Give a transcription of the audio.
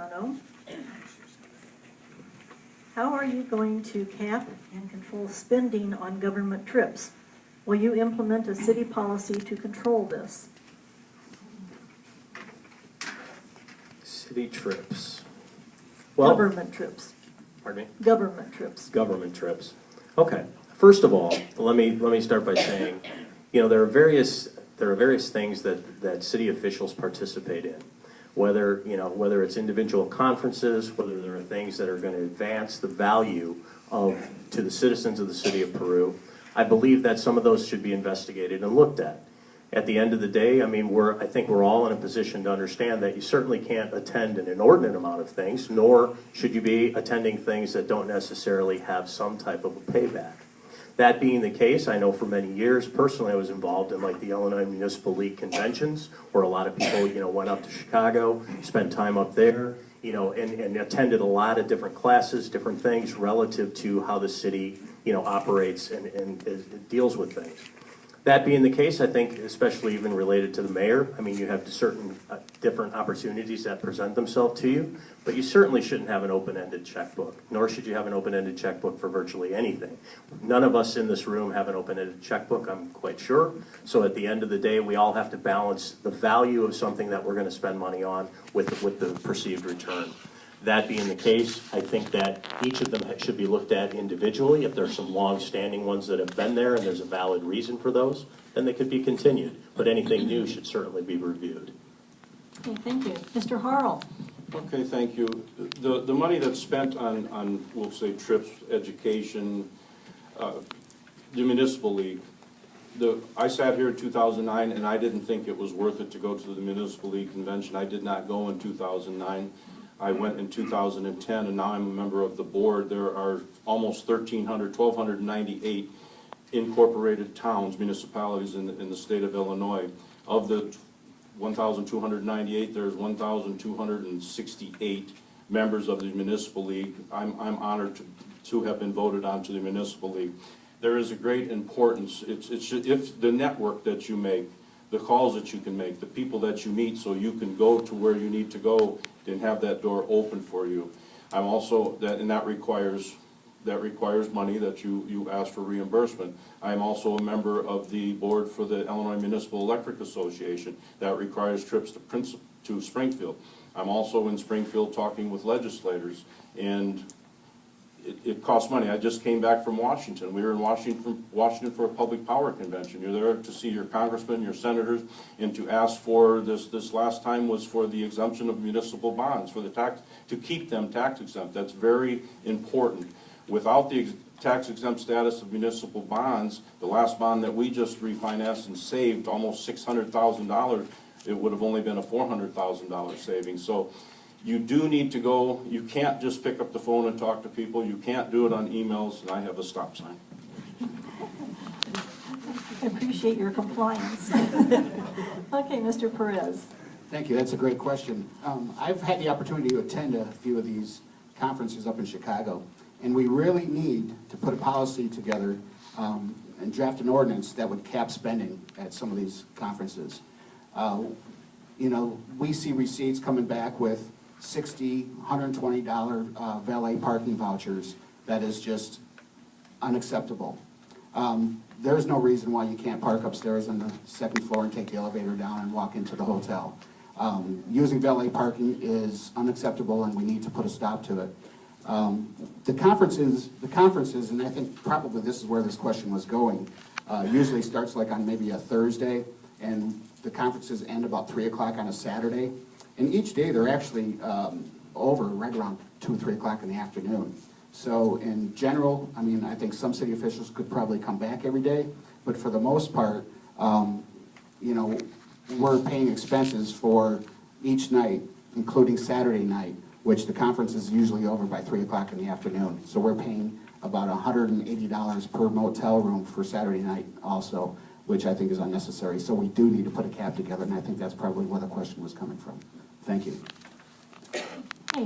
Romano. How are you going to cap and control spending on government trips? Will you implement a city policy to control this? City trips. Government trips. Pardon me? Government trips. Government trips. Okay. First of all, let me start by saying, there are various things that city officials participate in. Whether it's individual conferences, whether there are things that are going to advance the value to the citizens of the city of Peru. I believe that some of those should be investigated and looked at. At the end of the day, I think we're all in a position to understand that you certainly can't attend an inordinate amount of things, nor should you be attending things that don't necessarily have some type of a payback. That being the case, I know for many years, personally, I was involved in the Illinois Municipal League conventions, where a lot of people, went up to Chicago, spent time up there, and attended a lot of different classes, different things relative to how the city, operates and deals with things. That being the case, I think, especially even related to the mayor, you have certain different opportunities that present themselves to you, but you certainly shouldn't have an open-ended checkbook, nor should you have an open-ended checkbook for virtually anything. None of us in this room have an open-ended checkbook, I'm quite sure. So at the end of the day, we all have to balance the value of something that we're going to spend money on with the perceived return. That being the case, I think that each of them should be looked at individually. If there's some long-standing ones that have been there and there's a valid reason for those, then they could be continued. But anything new should certainly be reviewed. Okay, thank you. Mr. Harrell. Okay, thank you. The money that's spent on we'll say, trips, education, the municipal league, I sat here in 2009 and I didn't think it was worth it to go to the municipal league convention. I did not go in 2009. I went in 2010, and now I'm a member of the board. There are almost 1,298 incorporated towns, municipalities in the state of Illinois. Of the 1,298, there's 1,268 members of the municipal league. I'm honored to have been voted onto the municipal league. There is a great importance. If the network that you make, the calls that you can make, the people that you meet, so you can go to where you need to go and have that door open for you. I'm also that requires money that you ask for reimbursement. I'm also a member of the board for the Illinois Municipal Electric Association. That requires trips to Springfield. I'm also in Springfield talking with legislators, and it costs money. I just came back from Washington. We were in Washington for a public power convention. You're there to see your congressmen, your senators, and to ask for this last time was for the exemption of municipal bonds, for the tax, to keep them tax exempt. That's very important. Without the tax exempt status of municipal bonds, the last bond that we just refinanced and saved almost $600,000, it would have only been a $400,000 savings. So you do need to go. You can't just pick up the phone and talk to people. You can't do it on emails, and I have a stop sign. I appreciate your compliance. Okay, Mr. Perez. Thank you. That's a great question. I've had the opportunity to attend a few of these conferences up in Chicago, and we really need to put a policy together and draft an ordinance that would cap spending at some of these conferences. We see receipts coming back with $60, $120 valet parking vouchers. That is just unacceptable. There's no reason why you can't park upstairs on the second floor and take the elevator down and walk into the hotel. Using valet parking is unacceptable, and we need to put a stop to it. The conferences, and I think probably this is where this question was going, usually starts like on maybe a Thursday, and the conferences end about 3 o'clock on a Saturday. And each day they're actually over right around 2 or 3 o'clock in the afternoon. So in general, I think some city officials could probably come back every day, but for the most part, we're paying expenses for each night, including Saturday night, which the conference is usually over by 3 o'clock in the afternoon. So we're paying about $180 per motel room for Saturday night also, which I think is unnecessary. So we do need to put a cap together, and I think that's probably where the question was coming from. Thank you.